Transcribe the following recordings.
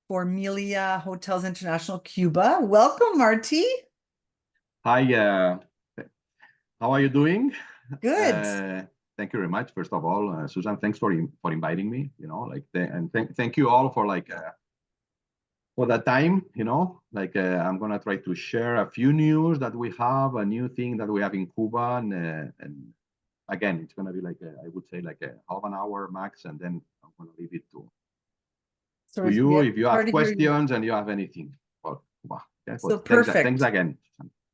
for Meliá Hotels International Cuba. Welcome, Marty. Hi, how are you doing? Good. Thank you very much. First of all, Susan, thanks for inviting me. And thank you all for for the time. I'm gonna try to share a few news that we have, a new thing that we have in Cuba, and again, it's gonna be I would say like a half an hour max, and then I'm gonna leave it to you if you have Hard to hear you. questions and you have anything about Cuba. Okay, So but thanks perfect. again.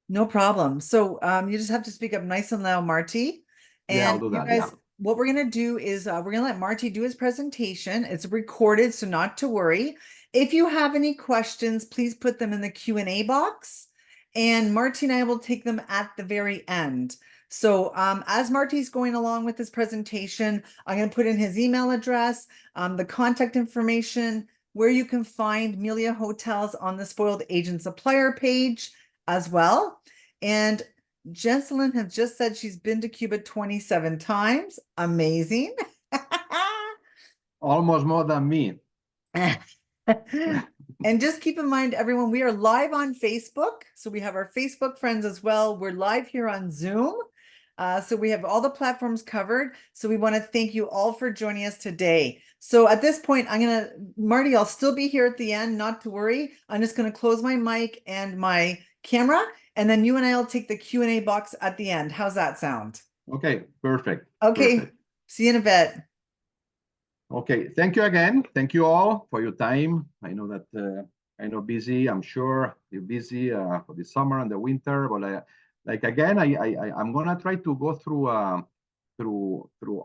No problem. So you just have to speak up nice and loud, Marty. Yeah, I'll And do you that. Yeah. guys, what we're gonna do is we're gonna let Marty do his presentation. It's recorded, so not to worry. If you have any questions, please put them in the Q&A box, and Marty and I will take them at the very end. So as Marty's going along with his presentation, I'm going to put in his email address, the contact information, where you can find Meliá Hotels on the Spoiled Agent Supplier page as well. And Jesselyn has just said she's been to Cuba 27 times. Amazing. Almost more than me. And just keep in mind, everyone, we are live on Facebook. So we have our Facebook friends as well. We're live here on Zoom. So we have all the platforms covered. So we want to thank you all for joining us today. So at this point, Marty, I'll still be here at the end, not to worry. I'm just going to close my mic and my camera, and then you and I will take the Q&A box at the end. How's that sound? Okay, perfect. Okay, Perfect. see you in a bit. Okay, thank you again. Thank you all for your time. I know that I know busy. I'm sure you're busy for the summer and the winter. But again, I'm gonna try to go through our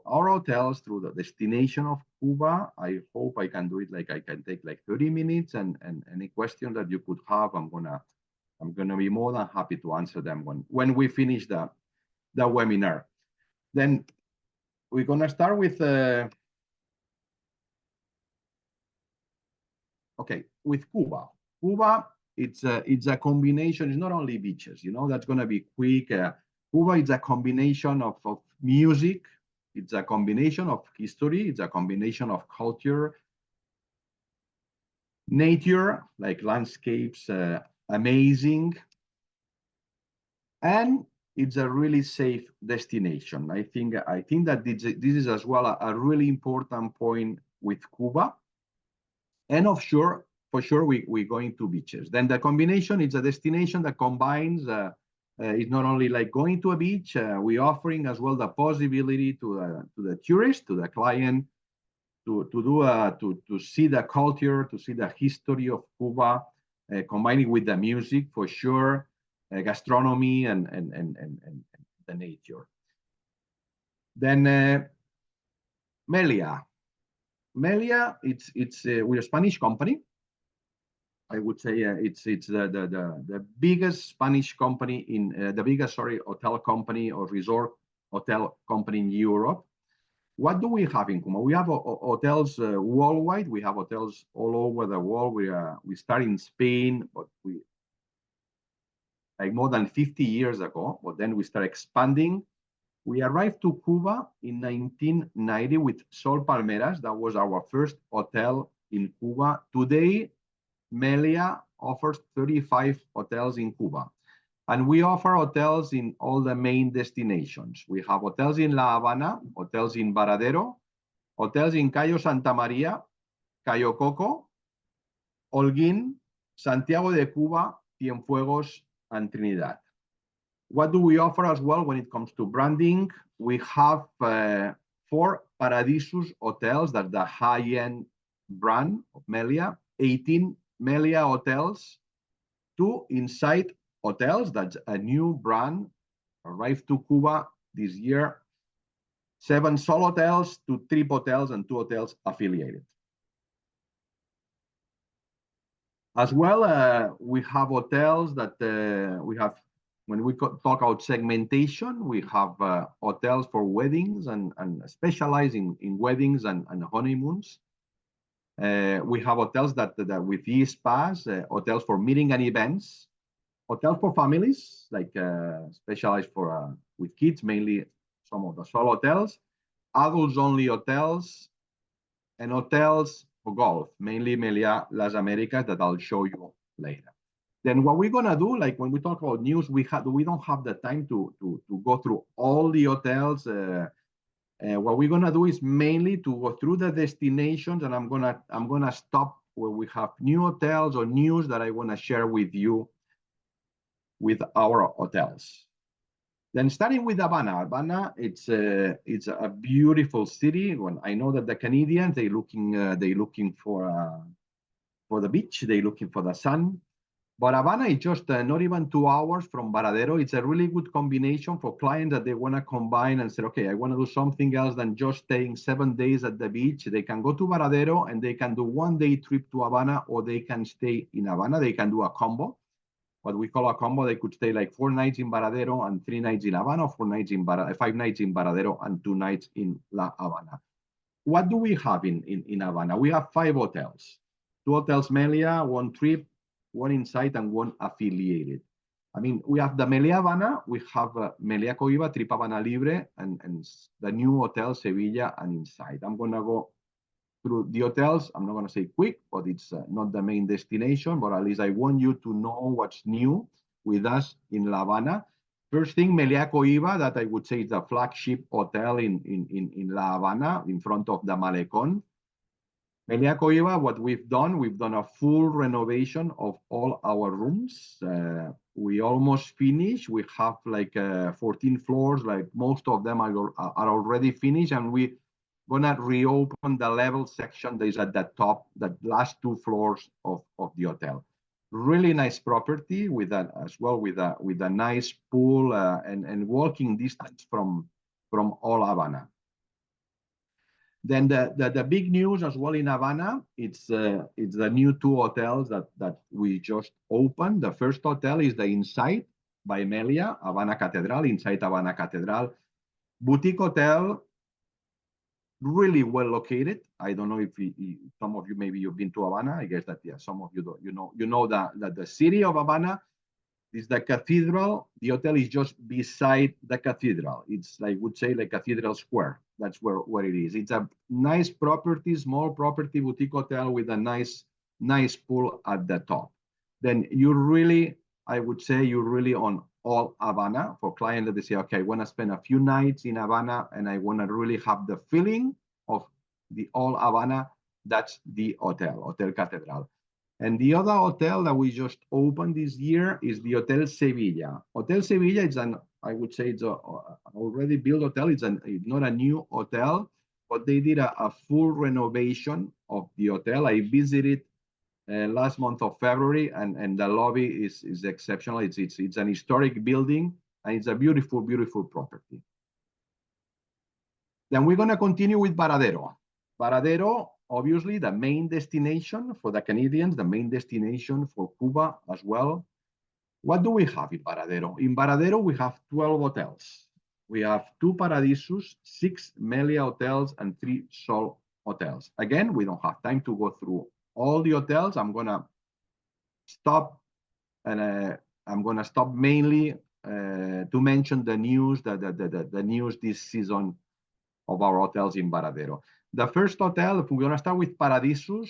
hotels, through the destination of Cuba. I hope I can do it. I can take 30 minutes, and any question that you could have, I'm gonna be more than happy to answer them when we finish the webinar. Then we're gonna start with. Okay, with Cuba. Cuba, it's a combination. It's not only beaches. That's going to be quick. Cuba is a combination of music. It's a combination of history. It's a combination of culture, nature, like landscapes, amazing, and it's a really safe destination. I think that this is as well a really important point with Cuba. And offshore, for sure, we're going to beaches. Then the combination is a destination that combines, it's not only like going to a beach, we're offering as well the possibility to the tourist, to the client, to see the culture, to see the history of Cuba, combining with the music, for sure, gastronomy and the nature. Then Meliá. Meliá, we're a Spanish company. I would say it's the biggest Spanish company in the biggest hotel company or resort hotel company in Europe. What do we have in Cuba? We have hotels worldwide. We have hotels all over the world. We start in Spain, but we like more than 50 years ago. But then we start expanding. We arrived to Cuba in 1990 with Sol Palmeras. That was our first hotel in Cuba. Today, Meliá offers 35 hotels in Cuba. And we offer hotels in all the main destinations. We have hotels in La Habana, hotels in Varadero, hotels in Cayo Santa Maria, Cayo Coco, Holguin, Santiago de Cuba, Cienfuegos, and Trinidad. What do we offer as well when it comes to branding? We have 4 Paradisus hotels, that's the high-end brand of Meliá, 18 Meliá hotels, 2 Inside hotels, that's a new brand, arrived to Cuba this year, 7 Sol hotels, 2 Trip hotels, and 2 hotels affiliated. As well, we have hotels that we have. When we talk about segmentation, we have hotels for weddings and specialize in weddings and honeymoons. We have hotels that with e-spas, hotels for meeting and events, hotels for families, like specialized for with kids, mainly some of the Sol hotels, adults only hotels, and hotels for golf, mainly Meliá Las Americas, that I'll show you later. Then what we're gonna do, like when we talk about news, we don't have the time to go through all the hotels. What we're gonna do is mainly to go through the destinations, and I'm gonna stop where we have new hotels or news that I wanna share with you with our hotels. Then starting with Havana. Havana, it's a beautiful city. When I know that the Canadians they looking for the beach, they looking for the sun. But Havana is just not even 2 hours from Varadero. It's a really good combination for clients that they want to combine and say, okay, I want to do something else than just staying 7 days at the beach. They can go to Varadero and they can do 1 day trip to Havana, or they can stay in Havana. They can do a combo. What we call a combo, they could stay like 4 nights in Varadero and 3 nights in Havana, 5 nights in Varadero and 2 nights in La Habana. What do we have in Havana? We have 5 hotels. 2 hotels Meliá, 1 trip, 1 inside, and 1 affiliated. I mean, we have the Meliá Havana, we have Meliá Cuba, Trip Havana Libre, and the new hotel Sevilla and inside. I'm going to go through the hotels. I'm not going to say quick, but it's not the main destination, but at least I want you to know what's new with us in La Habana. First thing, Meliá Cuba, that I would say is the flagship hotel in La Habana, in front of the Malecon. Meliá Cuba, what we've done a full renovation of all our rooms. We almost finished. We have like 14 floors, like most of them are already finished, and we gonna reopen the level section that is at the top, the last 2 floors of the hotel. Really nice property with a nice pool and walking distance from all Havana. Then the big news as well in Havana, it's the new 2 hotels that we just opened. The first hotel is the Inside by Meliá, Havana Cathedral, inside Havana Cathedral. Boutique hotel, really well located. I don't know if some of you, maybe you've been to Havana. I guess that, yeah, some of you don't, you know that the city of Havana is the cathedral. The hotel is just beside the cathedral. It's, I would say, like Cathedral Square. That's where it is. It's a nice property, small property, boutique hotel with a nice pool at the top. Then I would say you're really on all Havana for clients that they say, okay, I want to spend a few nights in Havana and I want to really have the feeling of the all Havana. That's the Hotel Cathedral. And the other hotel that we just opened this year is the Hotel Sevilla. Hotel Sevilla is I would say it's an already built hotel. It's not a new hotel, but they did a full renovation of the hotel. I visited last month of February, and the lobby is exceptional. It's an historic building, and it's a beautiful property. Then we're going to continue with Varadero. Varadero, obviously, the main destination for the Canadians, the main destination for Cuba as well. What do we have in Varadero? In Varadero, we have 12 hotels. We have 2 Paradisus, 6 Meliá hotels, and 3 Sol hotels. Again, we don't have time to go through all the hotels. I'm going to stop, and I'm going to stop mainly to mention the news, the news this season of our hotels in Varadero. The first hotel, we're going to start with Paradisus,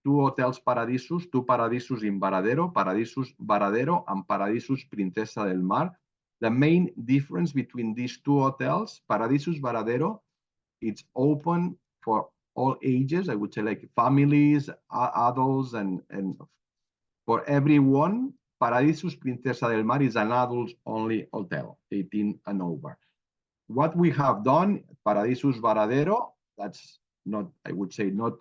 2 hotels Paradisus, 2 Paradisus in Varadero, Paradisus Varadero and Paradisus Princesa del Mar. The main difference between these 2 hotels, Paradisus Varadero, it's open for all ages. I would say like families, adults, and for everyone. Paradisus Princesa del Mar is an adults-only hotel, 18 and over. What we have done, Paradisus Varadero, that's not, I would say, not,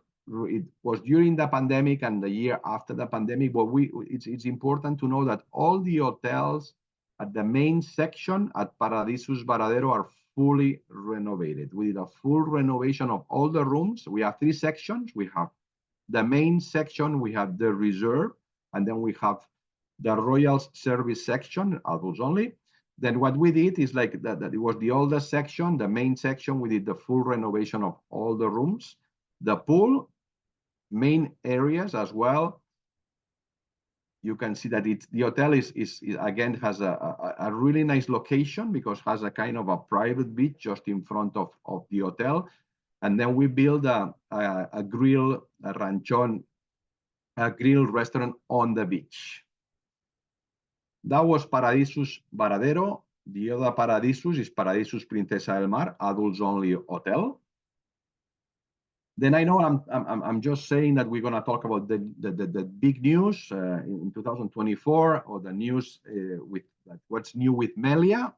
it was during the pandemic and the year after the pandemic, but it's important to know that all the hotels at the main section at Paradisus Varadero are fully renovated. We did a full renovation of all the rooms. We have 3 sections. We have the main section, we have the reserve, and then we have the Royal Service section, adults only. Then what we did is like that it was the oldest section, the main section, we did the full renovation of all the rooms, the pool, main areas as well. You can see that the hotel is again has a really nice location because it has a kind of a private beach just in front of the hotel. And then we build a grill, a ranchon, a grill restaurant on the beach. That was Paradisus Varadero. The other Paradisus is Paradisus Princesa del Mar, adults only hotel. Then I know I'm just saying that we're going to talk about the big news in 2024, or the news with what's new with Meliá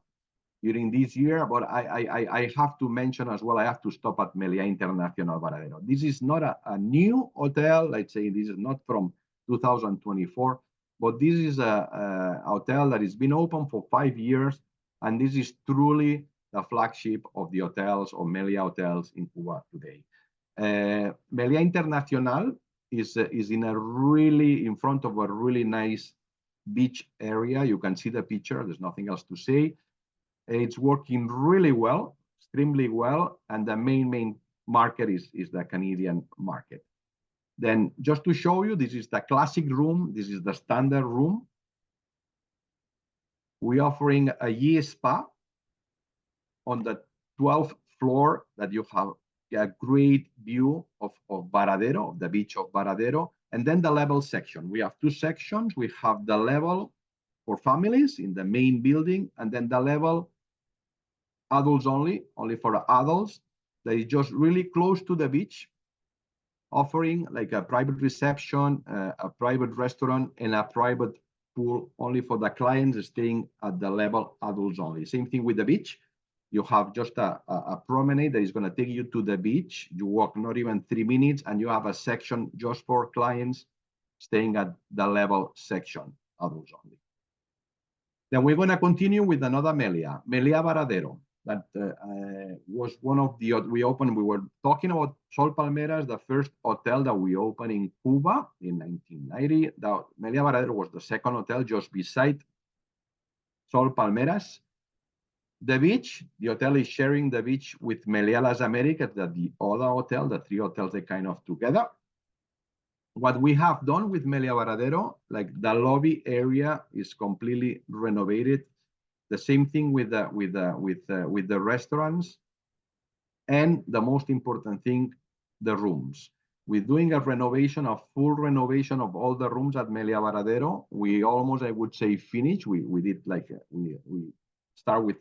during this year. But I have to mention as well, I have to stop at Meliá International Varadero. This is not a new hotel. Let's say this is not from 2024, but this is a hotel that has been open for 5 years, and this is truly the flagship of the hotels or Meliá hotels in Cuba today. Meliá International is in front of a really nice beach area. You can see the picture. There's nothing else to say. It's working really well, extremely well, and the main market is the Canadian market. Then just to show you, this is the classic room. This is the standard room. We're offering a year spa on the 12th floor that you have a great view of Varadero, of the beach of Varadero. And then the level section. We have 2 sections. We have the level for families in the main building, and then the level adults only for adults, that is just really close to the beach, offering like a private reception, a private restaurant, and a private pool only for the clients staying at the level adults only. Same thing with the beach. You have just a promenade that is going to take you to the beach. You walk not even 3 minutes, and you have a section just for clients staying at the level section, adults only. Then we're going to continue with another Meliá Varadero. That was one of the we opened. We were talking about Sol Palmeras, the first hotel that we opened in Cuba in 1990. The Meliá Varadero was the second hotel just beside Sol Palmeras. The beach, the hotel is sharing the beach with Meliá Las Americas, the other hotel, the 3 hotels, they kind of together. What we have done with Meliá Varadero, like the lobby area is completely renovated. The same thing with the restaurants, and the most important thing, the rooms. We're doing a full renovation of all the rooms at Meliá Varadero. We almost, I would say, finished. We did like we start with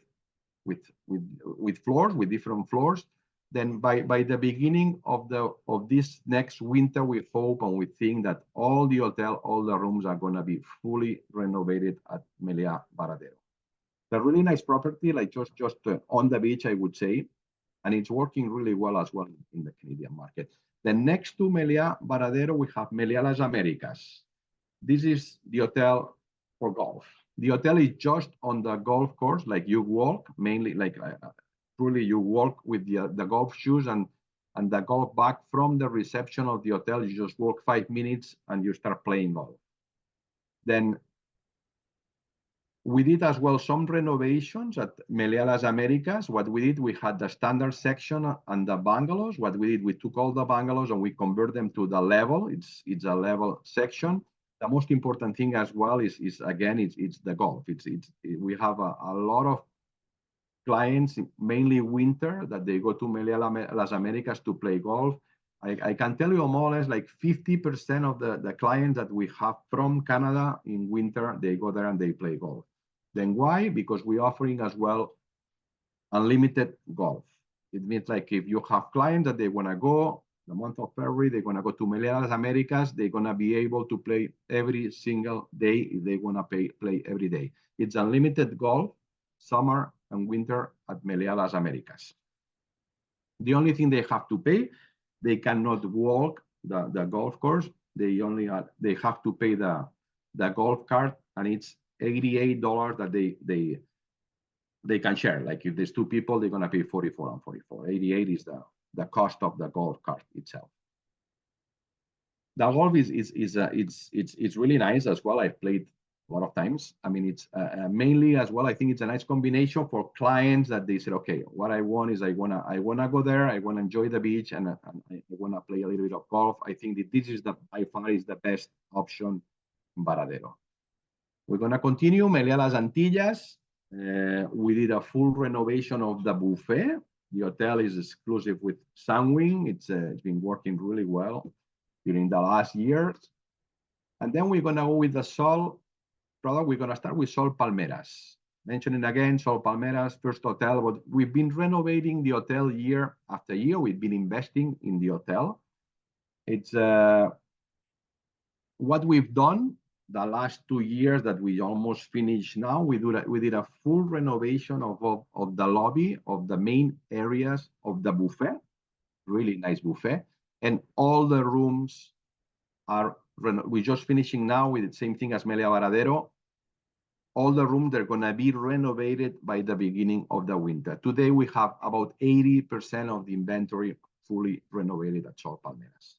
floors, with different floors. Then by the beginning of this next winter, we hope and we think that all the rooms are going to be fully renovated at Meliá Varadero. It's a really nice property, like just on the beach, I would say, and it's working really well as well in the Canadian market. Then next to Meliá Varadero, we have Meliá Las Americas. This is the hotel for golf. The hotel is just on the golf course, like you walk, mainly like truly you walk with the golf shoes and the golf bag from the reception of the hotel. You just walk 5 minutes and you start playing golf. Then we did as well some renovations at Meliá Las Americas. What we did, we had the standard section and the bungalows. What we did, we took all the bungalows and we convert them to the level. It's a level section. The most important thing as well is again, it's the golf. We have a lot of clients, mainly winter, that they go to Meliá Las Americas to play golf. I can tell you more or less like 50% of the clients that we have from Canada in winter, they go there and they play golf. Then why? Because we're offering as well unlimited golf. It means like if you have clients that they want to go the month of February, they're going to go to Meliá Las Americas, they're going to be able to play every single day if they want to play every day. It's unlimited golf, summer and winter at Meliá Las Americas. The only thing they have to pay, they cannot walk the golf course. They have to pay the golf cart, and it's $88 that they can share. Like if there's 2 people, they're gonna pay 44 and 44. 88 is the cost of the golf cart itself. The golf it's really nice as well. I've played a lot of times. I mean, it's mainly as well. I think it's a nice combination for clients that they said, okay, what I want is I wanna go there. I wanna enjoy the beach, and I wanna play a little bit of golf. I think that this is by far is the best option in Varadero. We're gonna continue Meliá Las Antillas. We did a full renovation of the buffet. The hotel is exclusive with Sunwing. It's been working really well during the last years. And then we're gonna go with the Sol product. We're gonna start with Sol Palmeras. Mentioning again, Sol Palmeras, first hotel, but we've been renovating the hotel year after year. We've been investing in the hotel. It's what we've done the last 2 years that we almost finished now. We did a full renovation of the lobby, of the main areas of the buffet, really nice buffet. And all the rooms are, we're just finishing now with the same thing as Meliá Varadero. All the rooms, they're gonna be renovated by the beginning of the winter. Today, we have about 80% of the inventory fully renovated at Sol Palmeras.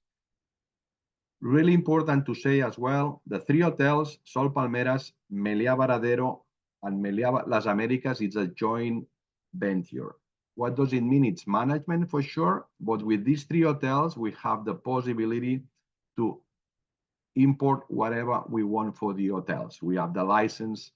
Really important to say as well, the 3 hotels, Sol Palmeras, Meliá Varadero, and Meliá Las Americas, it's a joint venture. What does it mean? It's management for sure, but with these 3 hotels, we have the possibility to import whatever we want for the hotels. We have the license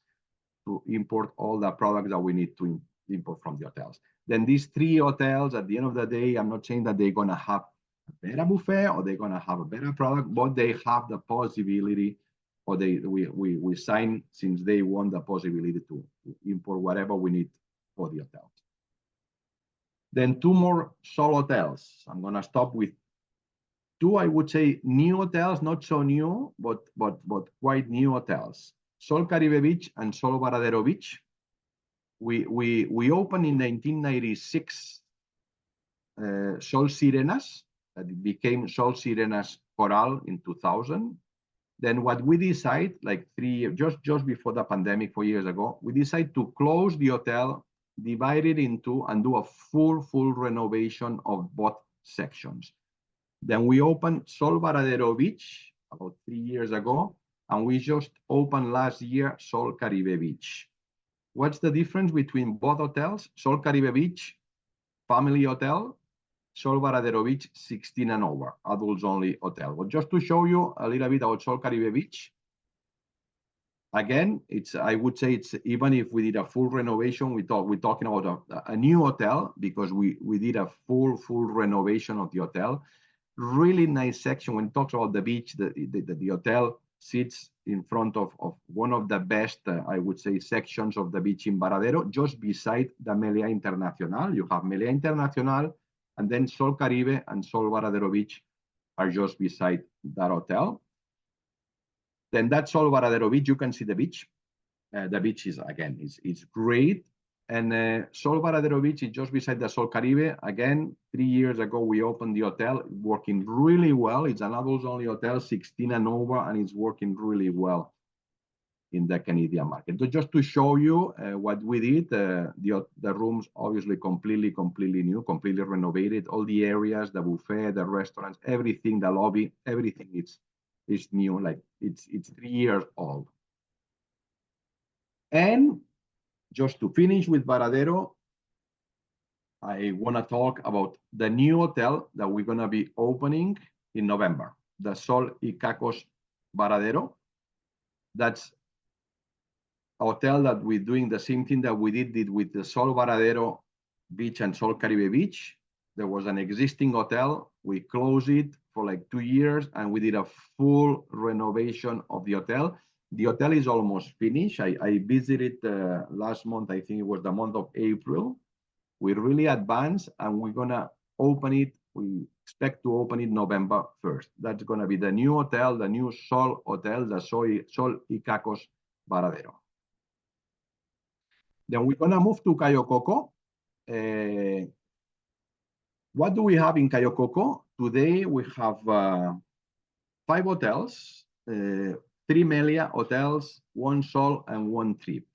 to import all the products that we need to import from the hotels. Then these 3 hotels, at the end of the day, I'm not saying that they're gonna have a better buffet or they're gonna have a better product, but they have the possibility, or we sign since they want the possibility to import whatever we need for the hotels. Then 2 more Sol hotels. I'm gonna stop with 2, I would say, new hotels, not so new, but quite new hotels. Sol Caribe Beach and Sol Varadero Beach. We opened in 1996 Sol Sirenas, that it became Sol Sirenas Coral in 2000. Then what we decide, like just before the pandemic 4 years ago, we decided to close the hotel, divide it into, and do a full renovation of both sections. Then we opened Sol Varadero Beach about 3 years ago, and we just opened last year Sol Caribe Beach. What's the difference between both hotels? Sol Caribe Beach, family hotel. Sol Varadero Beach, 16 and over, adults only hotel. But just to show you a little bit about Sol Caribe Beach, again, I would say it's, even if we did a full renovation, we're talking about a new hotel, because we did a full renovation of the hotel. Really nice section. When it talks about the beach, the hotel sits in front of one of the best, I would say, sections of the beach in Varadero, just beside the Meliá Internacional. You have Meliá Internacional, and then Sol Caribe and Sol Varadero Beach are just beside that hotel. Then that's Sol Varadero Beach. You can see the beach. The beach is, again, it's great. And Sol Varadero Beach is just beside the Sol Caribe. Again, 3 years ago, we opened the hotel, working really well. It's an adults-only hotel, 16 and over, and it's working really well in the Canadian market. So just to show you what we did, the rooms obviously completely new, completely renovated. All the areas, the buffet, the restaurants, everything, the lobby, everything is new. Like it's 3 years old. And just to finish with Varadero, I want to talk about the new hotel that we're going to be opening in November, the Sol Icacos Varadero. That's a hotel that we're doing the same thing that we did with the Sol Varadero Beach and Sol Caribe Beach. There was an existing hotel. We closed it for like 2 years, and we did a full renovation of the hotel. The hotel is almost finished. I visited last month. I think it was the month of April. We're really advanced, and we're gonna open it. We expect to open it November 1st. That's gonna be the new hotel, the new Sol Hotel, the Sol Icacos Varadero. Then we're gonna move to Cayo Coco. What do we have in Cayo Coco? Today we have 5 hotels, 3 Meliá hotels, 1 Sol, and 1 Trip.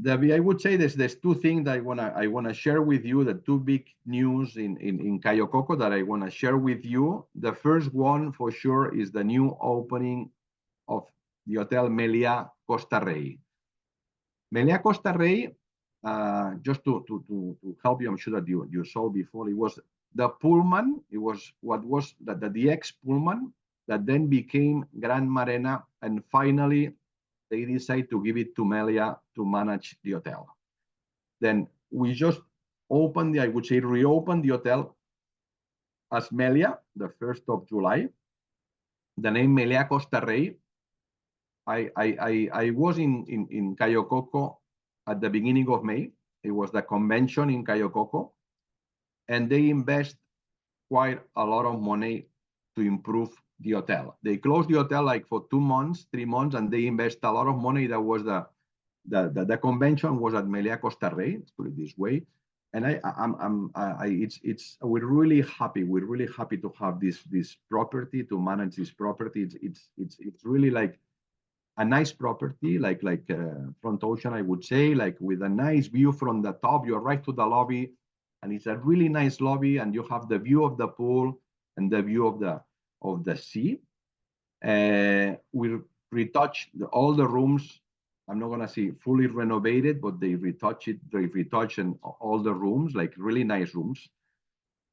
I would say there's 2 things that I wanna share with you, the 2 big news in Cayo Coco that I wanna share with you. The first one for sure is the new opening of the Hotel Meliá Costa Rey. Meliá Costa Rey, just to help you, I'm sure that you saw before, it was the Pullman. It was what was the ex-Pullman that then became Grand Marina, and finally they decided to give it to Meliá to manage the hotel. Then we just opened, I would say, reopened the hotel as Meliá, the 1st of July. The name Meliá Costa Rey. I was in Cayo Coco at the beginning of May. It was the convention in Cayo Coco, and they invest quite a lot of money to improve the hotel. They closed the hotel like for 2 months, 3 months, and they invest a lot of money. That was the convention was at Meliá Costa Rey, let's put it this way. And we're really happy. We're really happy to have this property, to manage this property. It's really like a nice property, like front ocean, I would say, like with a nice view from the top. You're right to the lobby, and it's a really nice lobby, and you have the view of the pool and the view of the sea. We retouched all the rooms. I'm not gonna say fully renovated, but they retouch and all the rooms, like really nice rooms.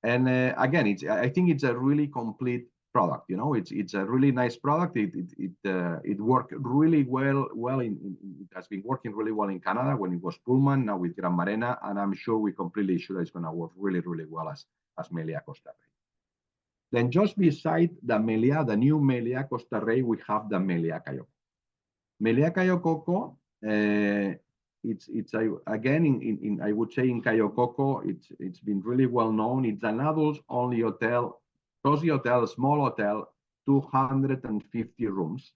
And again, I think it's a really complete product. You know, it's a really nice product. It worked really well it has been working really well in Canada when it was Pullman, now with Gran Marena, and I'm sure we're completely sure it's gonna work really well as Meliá Costa Rey. Then just beside the Meliá, the new Meliá Costa Rey, we have the Meliá Cayo Coco. Meliá Cayo Coco, it's again I would say in Cayo Coco, it's been really well known. It's an adults-only hotel, cozy hotel, small hotel, 250 rooms.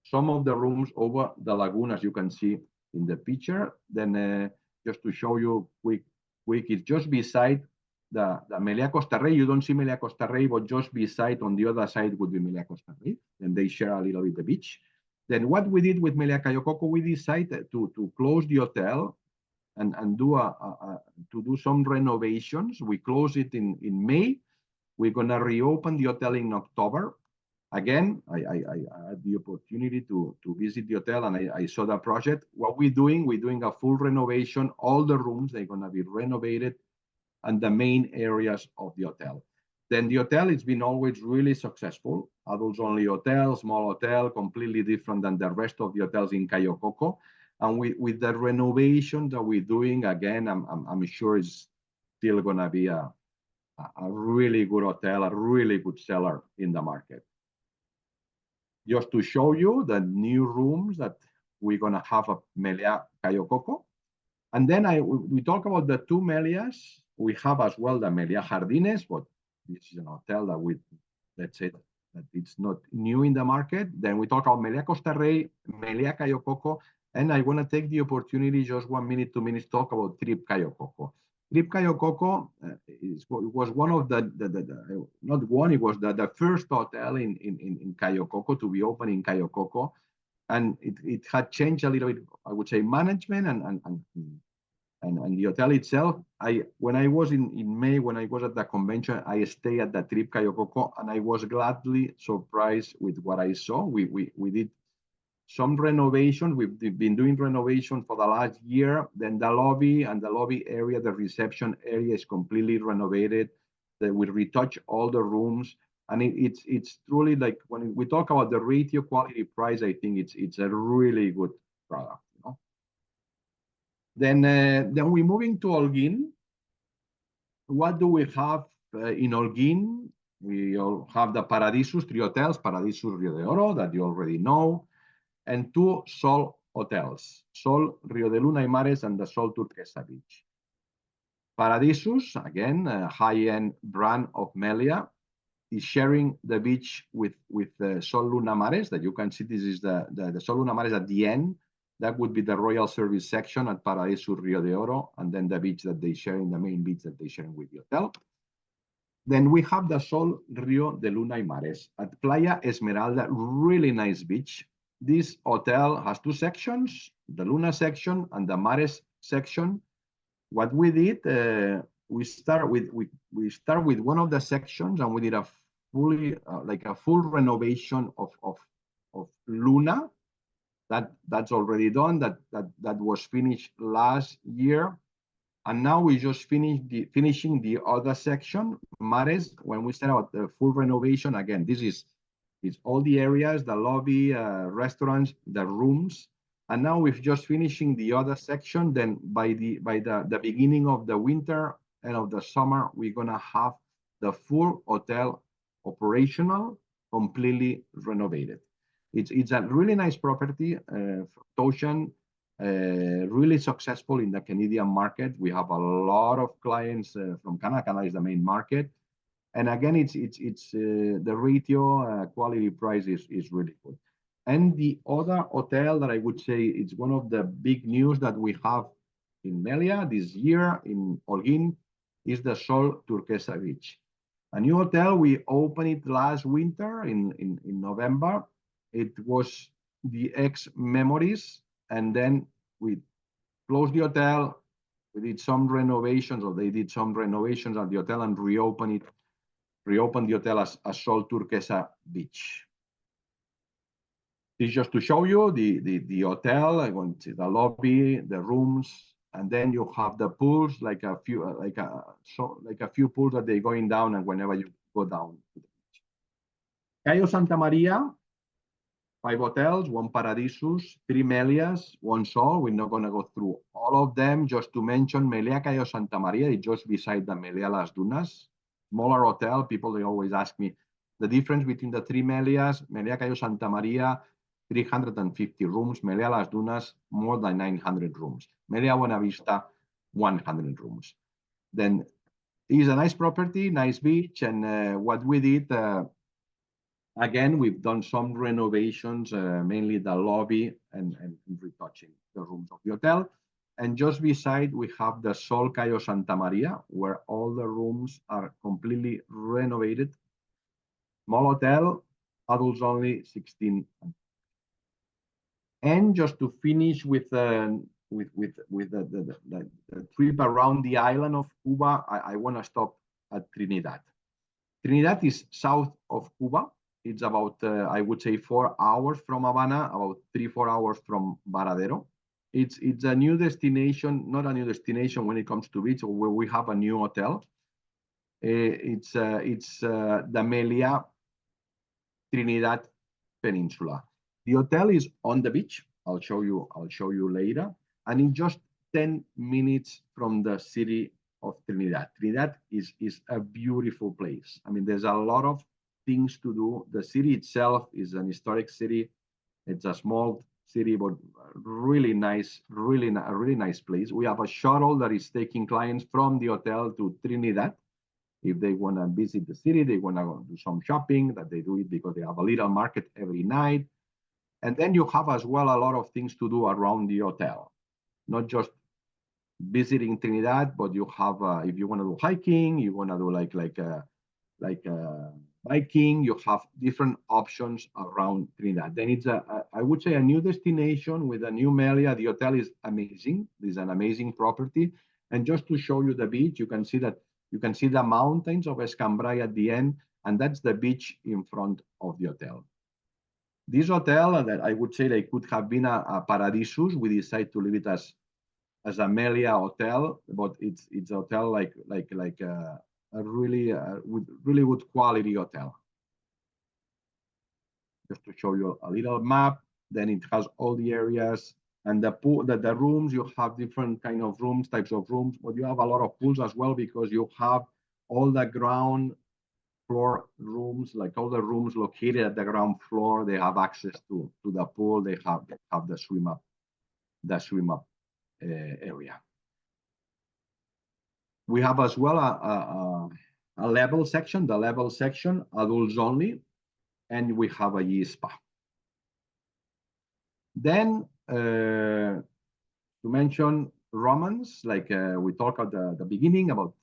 Some of the rooms over the lagoon, as you can see in the picture. Then just to show you quick, it's just beside the Meliá Costa Rey. You don't see Meliá Costa Rey, but just beside on the other side would be Meliá Costa Rey. And they share a little bit the beach. Then what we did with Meliá Cayo Coco, we decided to close the hotel and to do some renovations. We closed it in May. We're gonna reopen the hotel in October. Again, I had the opportunity to visit the hotel, and I saw the project. What we're doing a full renovation. All the rooms, they're gonna be renovated, and the main areas of the hotel. Then the hotel, it's been always really successful. Adults only hotel, small hotel, completely different than the rest of the hotels in Cayo Coco. And with the renovation that we're doing, again, I'm sure it's still gonna be a really good hotel, a really good seller in the market. Just to show you the new rooms that we're gonna have at Meliá Cayo Coco. And then we talk about the two Meliás. We have as well the Meliá Jardines, but this is an hotel that let's say that it's not new in the market. Then we talk about Meliá Costa Rey, Meliá Cayo Coco, and I want to take the opportunity, just 1 minute, 2 minutes, talk about Trip Cayo Coco. Trip Cayo Coco was one of it was the first hotel in Cayo Coco to be open in Cayo Coco, and it had changed a little bit, I would say, management and the hotel itself. When I was in May, when I was at the convention, I stayed at the Trip Cayo Coco, and I was gladly surprised with what I saw. We did some renovation. We've been doing renovation for the last year. Then the lobby area, the reception area is completely renovated. We retouch all the rooms, and it's truly like, when we talk about the ratio quality price, I think it's a really good product. Then we're moving to Holguin. What do we have in Holguin? We all have the Paradisus, 3 hotels, Paradisus Rio de Oro, that you already know, and 2 Sol hotels, Sol Rio de Luna y Mares and the Sol Turquesa Beach. Paradisus, again, a high-end brand of Meliá, is sharing the beach with Sol Luna Mares, that you can see. This is the Sol Luna Mares at the end. That would be the Royal Service section at Paradisus Rio de Oro, and then the beach that they share, in the main beach that they share with the hotel. Then we have the Sol Rio de Luna y Mares at Playa Esmeralda, really nice beach. This hotel has 2 sections, the Luna section and the Mares section. What we did, we start with one of the sections, and we did a full renovation of Luna. That's already done. That was finished last year, and now we just finishing the other section, Mares. When we start out the full renovation, again, it's all the areas, the lobby, restaurants, the rooms. And now we're just finishing the other section. Then by the beginning of the winter and of the summer, we're gonna have the full hotel operational, completely renovated. It's a really nice property, Ocean, really successful in the Canadian market. We have a lot of clients from Canada. Canada is the main market, and again, it's the ratio quality price is really good. And the other hotel that I would say it's one of the big news that we have in Meliá this year in Holguin is the Sol Turquesa Beach. A new hotel, we opened it last winter in November. It was the ex Memories, and then we closed the hotel. We did some renovations, or they did some renovations at the hotel and reopened the hotel as Sol Turquesa Beach. This is just to show you the hotel. I want to see the lobby, the rooms, and then you have the pools, like a few pools that they're going down, and whenever you go down to the beach. Cayo Santa Maria, 5 hotels, 1 Paradisus, 3 Melias, 1 Sol. We're not going to go through all of them. Just to mention, Meliá Cayo Santa Maria is just beside the Meliá Las Dunas. Smaller hotel. People, they always ask me the difference between the 3 Melias. Meliá Cayo Santa Maria, 350 rooms. Meliá Las Dunas, more than 900 rooms. Meliá Buena Vista, 100 rooms. Then it's a nice property, nice beach, and what we did, again, we've done some renovations, mainly the lobby and retouching the rooms of the hotel. And just beside, we have the Sol Cayo Santa Maria, where all the rooms are completely renovated. Small hotel, adults only, 16. And just to finish with the trip around the island of Cuba, I want to stop at Trinidad. Trinidad is south of Cuba. It's about, I would say, 4 hours from Havana, about 3-4 hours from Varadero. It's a new destination, not a new destination when it comes to beach, where we have a new hotel. It's the Meliá Trinidad Peninsula. The hotel is on the beach. I'll show you later. And in just 10 minutes from the city of Trinidad. Trinidad is a beautiful place. I mean, there's a lot of things to do. The city itself is an historic city. It's a small city, but really nice, a really nice place. We have a shuttle that is taking clients from the hotel to Trinidad. If they want to visit the city, they want to do some shopping, that they do it because they have a little market every night. And then you have as well a lot of things to do around the hotel, not just visiting Trinidad, but you have, if you want to do hiking, you want to do like biking, you have different options around Trinidad. Then it's I would say, a new destination with a new Meliá. The hotel is amazing. This is an amazing property. And just to show you the beach, you can see the mountains of Escambray at the end, and that's the beach in front of the hotel. This hotel, that I would say, like, could have been a Paradisus. We decided to leave it as a Meliá hotel, but it's a hotel like a really good quality hotel. Just to show you a little map, then it has all the areas and the pool, the rooms. You have different kind of rooms, types of rooms, but you have a lot of pools as well, because you have all the ground floor rooms, like all the rooms located at the ground floor. They have access to the pool. They have the swim up area. We have as well a level section, the level section, adults only, and we have a spa. Then to mention romance, like we talked at the beginning about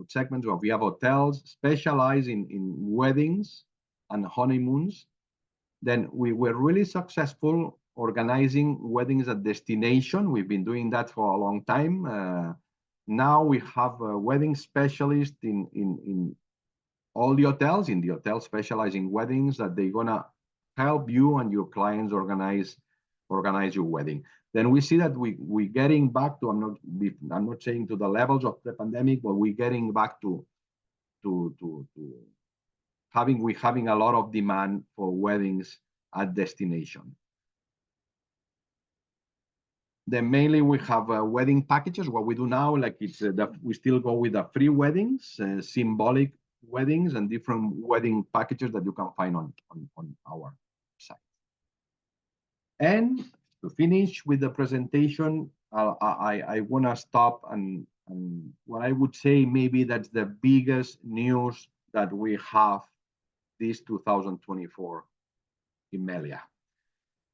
segments of, we have hotels specialized in weddings and honeymoons. Then we were really successful organizing weddings at destination. We've been doing that for a long time. Now we have a wedding specialist in all the hotels, specializing weddings, that they're gonna help you and your clients organize your wedding. Then we see that we're getting back to, I'm not saying to the levels of the pandemic, but we're getting back to having a lot of demand for weddings at destination. Then mainly we have wedding packages. What we do now, like it's we still go with the free weddings, symbolic weddings, and different wedding packages that you can find on our site. And to finish with the presentation, I want to stop and what I would say maybe that's the biggest news that we have this 2024 in Meliá.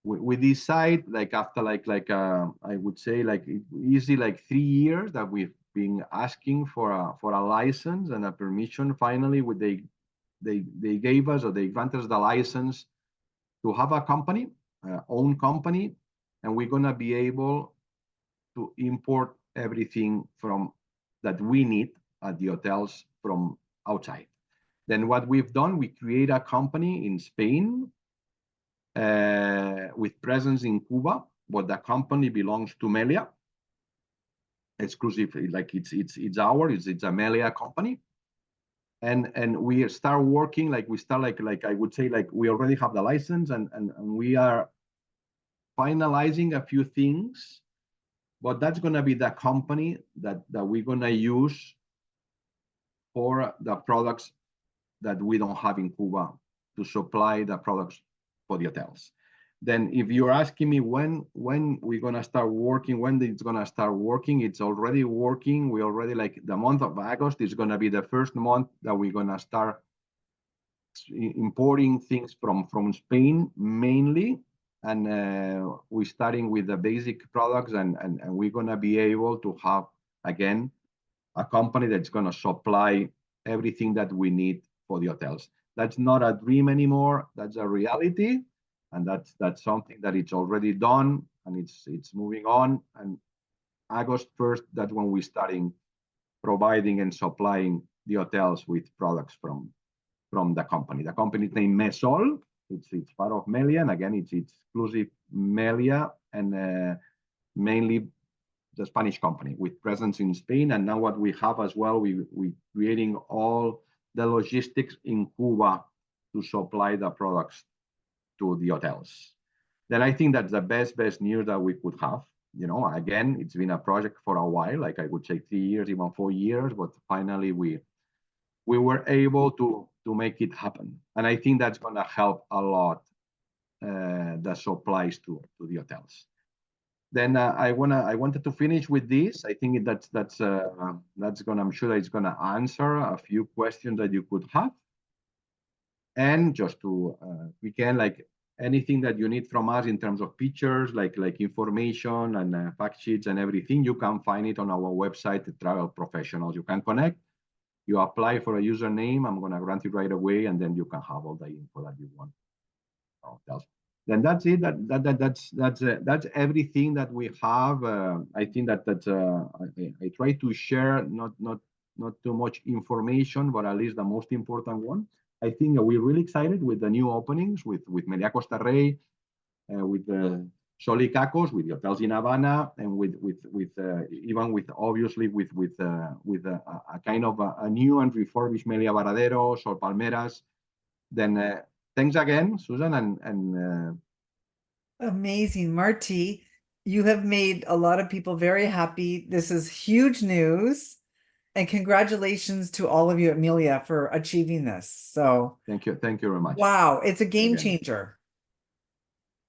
We decide like after I would say like easy like 3 years that we've been asking for a license and a permission. Finally, they gave us or they granted us the license to have a company, own company, and we're gonna be able to import everything from that we need at the hotels from outside. Then what we've done, we create a company in Spain with presence in Cuba, but the company belongs to Meliá exclusively, like it's ours, it's a Meliá company. And we start working, like we start like I would say like we already have the license and we are finalizing a few things, but that's gonna be the company that we're gonna use for the products that we don't have in Cuba to supply the products for the hotels. Then if you're asking me when we're gonna start working, when it's gonna start working, it's already working. We already like the month of August is gonna be the first month that we're gonna start importing things from Spain mainly. And we're starting with the basic products and we're gonna be able to have again a company that's gonna supply everything that we need for the hotels. That's not a dream anymore. That's a reality, and that's something that it's already done and it's moving on. And August 1st, that's when we're starting providing and supplying the hotels with products from the company. The company's name Mesol. It's part of Meliá, and again, it's exclusive Meliá and mainly the Spanish company with presence in Spain. And now what we have as well, we creating all the logistics in Cuba to supply the products to the hotels. Then I think that's the best news that we could have. You know, again, it's been a project for a while, like I would say 3 years, even 4 years, but finally we were able to make it happen. And I think that's gonna help a lot the supplies to the hotels. Then I wanted to finish with this. I think that's gonna, I'm sure it's gonna answer a few questions that you could have. And just to we can like anything that you need from us in terms of pictures, like information and fact sheets and everything, you can find it on our website, Travel Professionals. You can connect, you apply for a username. I'm gonna grant it right away, and then you can have all the info that you want. Then that's it. That's everything that we have. I think that's I try to share not too much information, but at least the most important one. I think we're really excited with the new openings with Meliá Costa Rey, with the Solicacos, with the hotels in Havana, and with even with obviously with a kind of a new and refurbished Meliá Varadero, Sol Palmeras. Then thanks again, Susan, and Amazing, Marty. You have made a lot of people very happy. This is huge news. And congratulations to all of you at Meliá for achieving this. So thank you very much. wow, it's a game changer.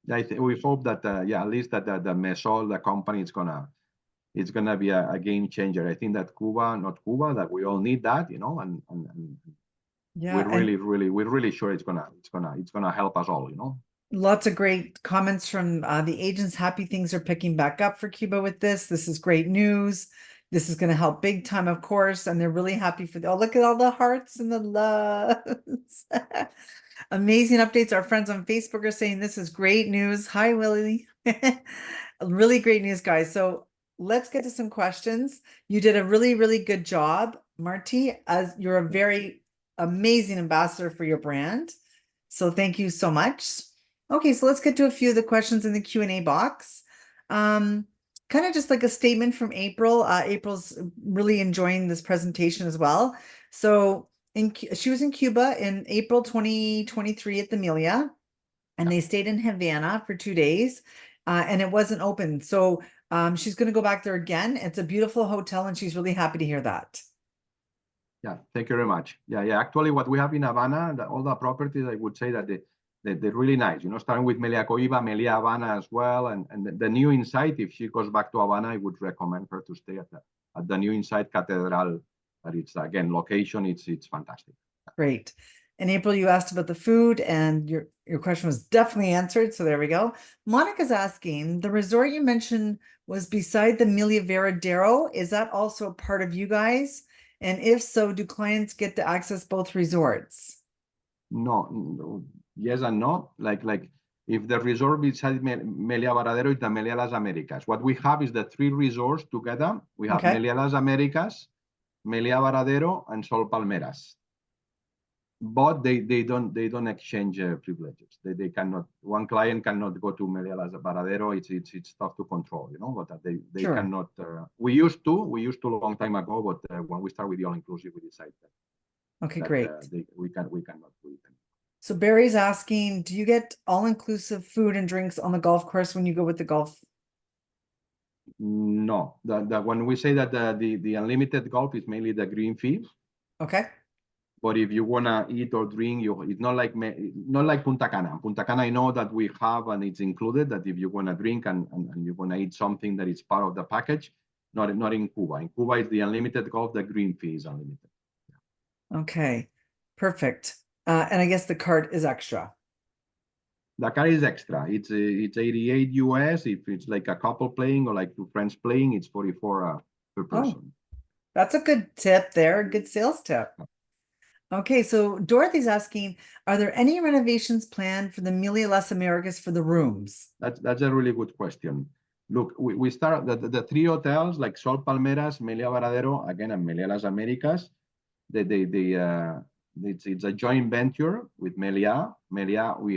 We hope that at least that the Mesol, the company, it's gonna be a game changer. I think that not Cuba, that we all need that, you know, and yeah, we're really sure it's gonna help us all, you know. Lots of great comments from the agents. Happy things are picking back up for Cuba with this. This is great news. This is going to help big time, of course. And they're really happy for oh, look at all the hearts and the loves. Amazing updates. Our friends on Facebook are saying this is great news. Hi, Willie. Really great news, guys. So let's get to some questions. You did a really good job, Marty, as you're a very amazing ambassador for your brand. So thank you so much. Okay, so let's get to a few of the questions in the Q&A box. Kind of just like a statement from April. April's really enjoying this presentation as well. So she was in Cuba in April 2023 at the Meliá, and they stayed in Havana for 2 days, and it wasn't open. So She's going to go back there again. It's a beautiful hotel, and she's really happy to hear that. Yeah, thank you very much. Yeah. Actually, what we have in Havana, all the properties, I would say that they're really nice. Starting with Meliá Cuba, Meliá Havana as well, and the new inside. If she goes back to Havana, I would recommend her to stay at the new inside Cathedral. But it's again location. It's fantastic. Great. And April, you asked about the food, and your question was definitely answered. So there we go. Monica's asking, the resort you mentioned was beside the Meliá Varadero. Is that also a part of you guys? And if so, do clients get to access both resorts? No, yes and no. Like if the resort beside Meliá Varadero is the Meliá Las Americas. What we have is the three resorts together. We have Okay. Meliá Las Americas, Meliá Varadero, and Sol Palmeras. But they don't exchange privileges. They cannot. One client cannot go to Meliá Las Varadero. It's tough to control, But they Sure. cannot. We used to a long time ago, but when we start with the all inclusive, we decided Okay, that great. we cannot do it. So Barry's asking, do you get all-inclusive food and drinks on the golf course when you go with the golf? No, when we say that the unlimited golf is mainly the green fee, Okay. but if you wanna eat or drink, it's not like Punta Cana. Punta Cana, I know that we have and it's included that if you wanna drink and you wanna eat something that is part of the package, not in Cuba. In Cuba, it's the unlimited golf. The green fee is unlimited. Okay. Perfect. And I guess the cart is extra. The car is extra. It's 88 US. If it's like a couple playing or like two friends playing, it's 44 per Oh, person. that's a good tip there. Good sales tip. Okay, so Dorothy's asking, are there any renovations planned for the Meliá Las Americas for the rooms? That's a really good question. Look, we start the three hotels like Sol Palmeras, Meliá Varadero, again, and Meliá Las Americas. It's a joint venture with Meliá. Meliá, we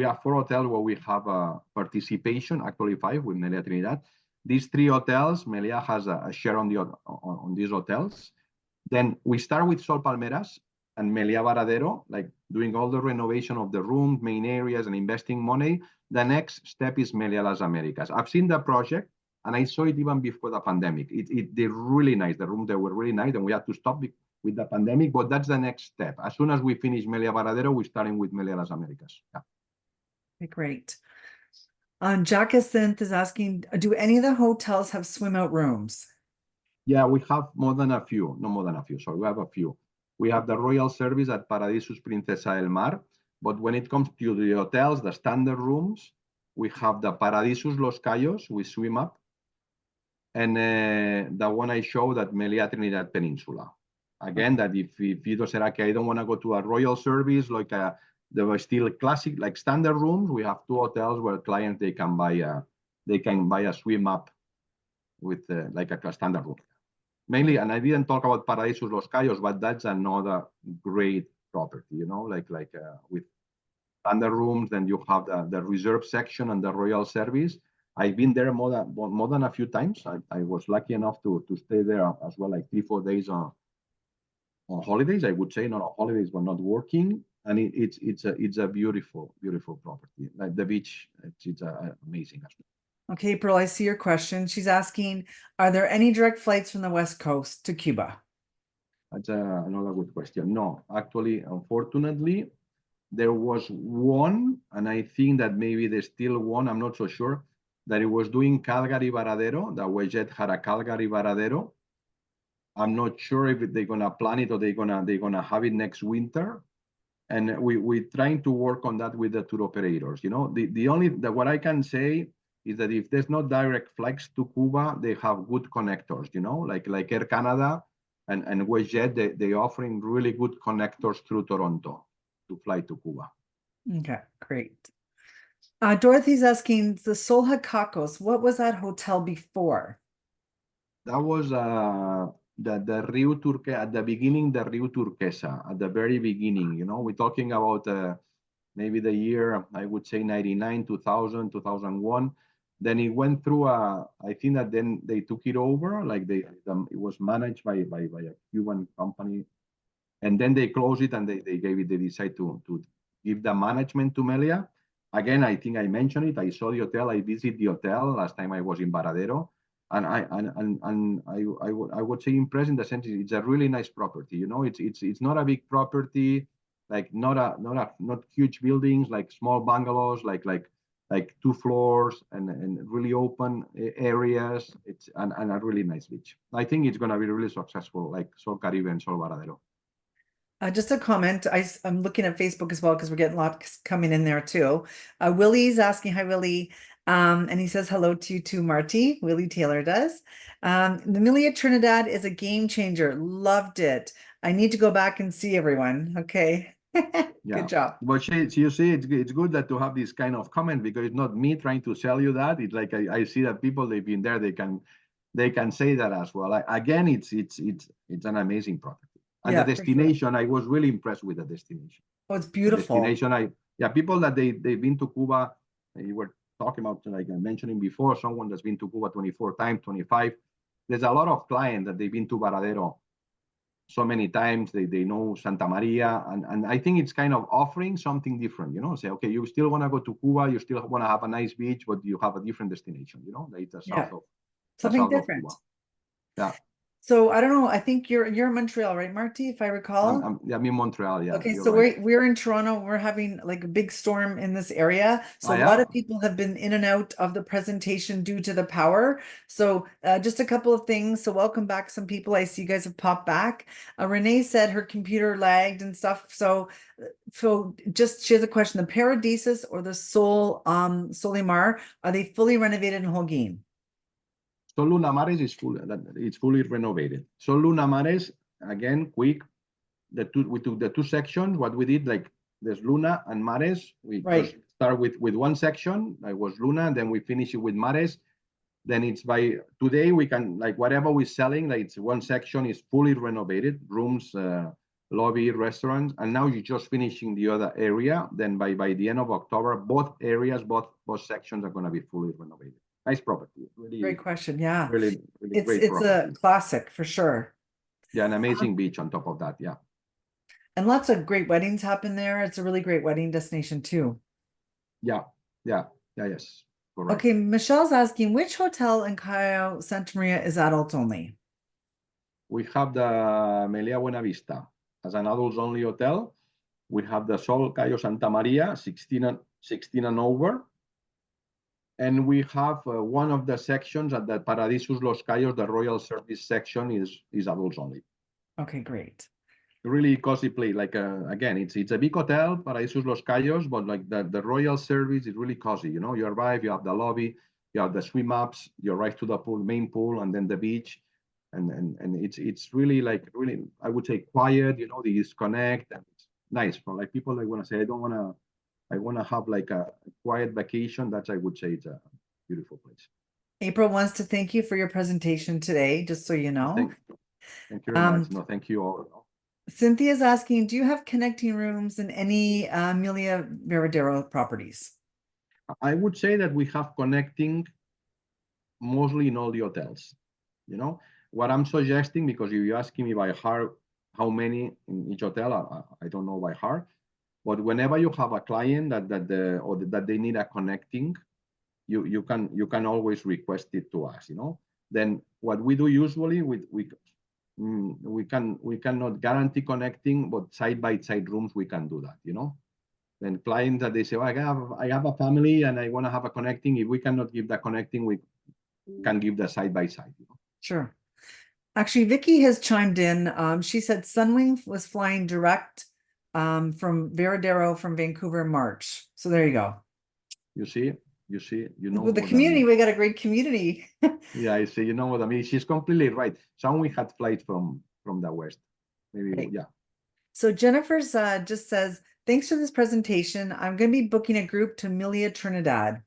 have four hotels where we have a participation, actually five with Meliá Trinidad. These three hotels, Meliá has a share on these hotels. Then we start with Sol Palmeras and Meliá Varadero, like doing all the renovation of the rooms, main areas, and investing money. The next step is Meliá Las Americas. I've seen the project, and I saw it even before the pandemic. They're really nice. The rooms, they were really nice, and we had to stop with the pandemic, but that's the next step. As soon as we finish Meliá Varadero, we're starting with Meliá Las Americas. Yeah. Okay, great. Jacinth is asking, do any of the hotels have swim out rooms? Yeah, we have more than a few. No more than a few. Sorry, we have a few. We have the Royal Service at Paradisus Princesa del Mar. But when it comes to the hotels, the standard rooms, we have the Paradisus Los Cayos with swim up. And the one I showed at Meliá Trinidad Peninsula. Again, that if you don't say, okay, I don't want to go to a Royal Service, like the still classic, like standard rooms, we have two hotels where clients, they can buy a swim up with like a standard room. Mainly, and I didn't talk about Paradisus Los Cayos, but that's another great property, like with standard rooms. Then you have the reserve section and the Royal Service. I've been there more than a few times. I was lucky enough to stay there as well, like 3-4 days on holidays. I would say not on holidays, but not working. And it's a beautiful property. Like the beach, it's amazing as well. Okay, April, I see your question. She's asking, are there any direct flights from the West Coast to Cuba? That's another good question. No, actually, unfortunately, there was one, and I think that maybe there's still one, I'm not so sure, that it was doing Calgary Varadero. The WestJet had a Calgary Varadero. I'm not sure if they're gonna plan it or they're gonna have it next winter. And we're trying to work on that with the tour operators. What I can say is that if there's no direct flights to Cuba, they have good connectors, like Air Canada and WestJet, they offering really good connectors through Toronto to fly to Cuba. Okay, great. Dorothy's asking, the Solja Cacos, what was that hotel before? That was the Rio Turque at the beginning, the Rio Turquesa at the very beginning. We're talking about maybe the year, I would say 99, 2000, 2001. Then it went through I think that then they took it over, like it was managed by a Cuban company, and then they closed it and they decided to give the management to Meliá. again, I think I mentioned it. I saw the hotel. I visited the hotel last time I was in Varadero, and I would say impressed in the sense it's a really nice property. You know, it's not a big property, like not huge buildings, like small bungalows, like 2 floors and really open areas. It's and a really nice beach. I think it's gonna be really successful, like Sol Caribe and Sol Varadero. Just a comment. I'm looking at Facebook as well because we're getting lots coming in there too. Willie's asking, hi Willie. And he says hello to you too, Marty. Willie Taylor does. The Meliá Trinidad is a game changer. Loved it. I need to go back and see everyone. Okay. Yeah. Good job. But you see, it's good that to have this kind of comment because it's not me trying to sell you that. It's like I see that people they've been there, they can say that as well. Again, it's an amazing property. And Yeah, the for sure. destination, I was really impressed with the destination. Oh, it's The beautiful. destination, people that they've been to Cuba, you were talking about, like I mentioning before, someone that's been to Cuba 24 times, 25. There's a lot of clients that they've been to Varadero so many times. They know Santa Maria, and I think it's kind of offering something different, you know. Say, okay, you still want to go to Cuba, you still want to have a nice beach, but you have a different destination, you know, like the Yeah, south of something Cuba. different. Yeah. So I don't know. I think you're in Montreal, right, Marty? If I recall. I'm in Montreal. Yeah, Okay, you're so right. we're in Toronto. We're having like a big storm in this area. So Oh, a lot yeah. of people have been in and out of the presentation due to the power. So just a couple of things. So welcome back some people. I see you guys have popped back. Renee said her computer lagged and stuff. So just she has a question. The Paradisus or the Solimar, are they fully renovated in Holguin? So Luna Mares is fully renovated. So Luna Mares, again, quick. We took the 2 sections. What we did, like there's Luna and Mares. We just start with one section. That was Luna, and then we finish it with Mares. Then it's by today we can, like whatever we're selling, like it's one section is fully renovated, rooms, lobby, restaurants, and now you're just finishing the other area. Then by the end of October, both areas, both sections are going to be fully renovated. Nice property. Really Great question. Yeah. really great It's property. a classic for sure. Yeah, an amazing beach on top of that. Yeah. And lots of great weddings happen there. It's a really great wedding destination too. Yeah. Yes. Correct. Okay, Michelle's asking, which hotel in Cayo Santa Maria is adults only? We have the Meliá Buena Vista as an adults only hotel. We have the Sol Cayo Santa Maria, 16 and over. And we have one of the sections at the Paradisus Los Cayos, the Royal Service section is adults only. Okay, great. Really cozy place. Like again, it's a big hotel, Paradisus Los Cayos, but like the Royal Service is really cozy. You know, you arrive, you have the lobby, you have the swim ups, you arrive to the pool, main pool, and then the beach, and it's really like really, I would say quiet. You know, they disconnect, and it's nice for like people that want to say I want to have like a quiet vacation. That's, I would say, it's a beautiful place. April wants to thank you for your presentation today, just so you know. Thank you very much. No, thank you all. Cynthia's asking, do you have connecting rooms in any Meliá Varadero properties? I would say that we have connecting mostly in all the hotels. You know, what I'm suggesting, because you're asking me by heart how many in each hotel, I don't know by heart. But whenever you have a client that they need a connecting, you can always request it to us. You know, then what we do usually we cannot guarantee connecting, but side by side rooms we can do that. You know, then clients that they say, oh, I have a family and I want to have a connecting. If we cannot give the connecting, we can give the side by side. You know? Sure. Actually, Vicky has chimed in. She said Sunwing was flying direct from Varadero from Vancouver in March. So there you go. You see, you know. With the community, we got a great community. Yeah, I see. You know what I mean? She's completely right. Sunwing had flights from the west. Maybe, Right. yeah. So Jennifer's just says, thanks for this presentation. I'm going to be booking a group to Meliá Trinidad.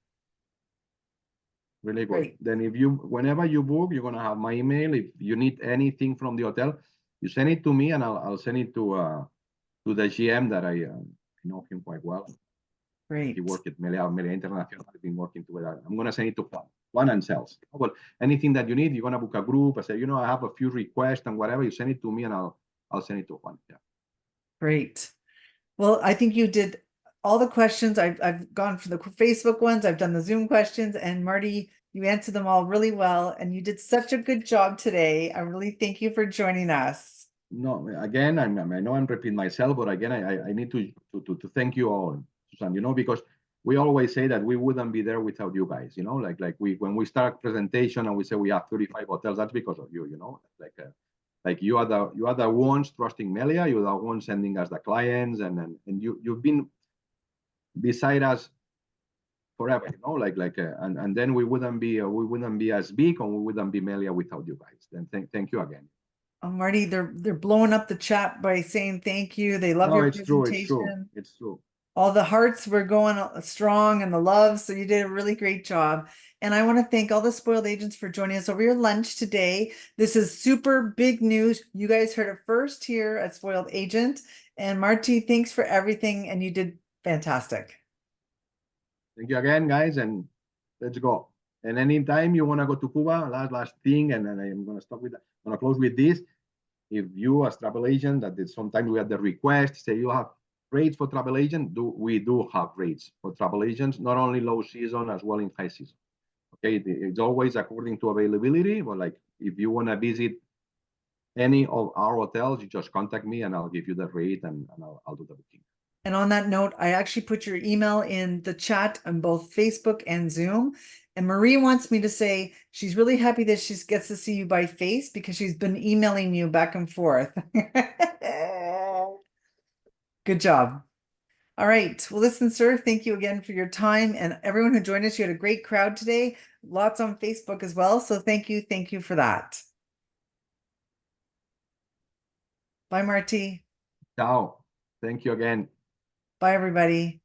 Really good. Great. Then whenever you book, you're gonna have my email. If you need anything from the hotel, you send it to me, and I'll send it to the GM that I know him quite well. Great. He worked at Meliá International. I've been working together. I'm gonna send it to Juan and sales. Well, anything that you need, you're gonna book a group. I say, I have a few requests and whatever. You send it to me, and I'll send it to Juan. Yeah. Great. Well, I think you did all the questions. I've gone for the Facebook ones, I've done the Zoom questions, and Marty, you answered them all really well, and you did such a good job today. I really thank you for joining us. No, again, I know I'm repeating myself, but again, I need to thank you all, Susan. Because we always say that we wouldn't be there without you guys. Like we when we start presentation and we say we have 35 hotels, that's because of you. Like you are the ones trusting Meliá, you're the ones sending us the clients, and you've been beside us forever. And then we wouldn't be as big, and we wouldn't be Meliá without you guys. Then thank you again. Oh, Marty, they're blowing up the chat by saying thank you. They love No, your it's true. It's true. presentation. It's true. All the hearts were going strong and the love. So you did a really great job. And I want to thank all the spoiled agents for joining us over your lunch today. This is super big news. You guys heard it first here at Spoiled Agent. And Marty, thanks for everything. And you did fantastic. Thank you again, guys, and let's go. And anytime you want to go to Cuba, last thing, and then I'm going to stop with that. I'm going to close with this. If you, as travel agent, sometimes we have the request, say you have rates for travel agent, we do have rates for travel agents, not only low season as well in high season. Okay, it's always according to availability, but like if you want to visit any of our hotels, you just contact me and I'll give you the rate and I'll do the booking. And on that note, I actually put your email in the chat on both Facebook and Zoom. And Marie wants me to say she's really happy that she gets to see you by face because she's been emailing you back and forth. Good job. All right. Well, listen, sir, thank you again for your time and everyone who joined us. You had a great crowd today, lots on Facebook as well. So thank you. Thank you for that. Bye, Marty. Ciao. Thank you again. Bye, everybody.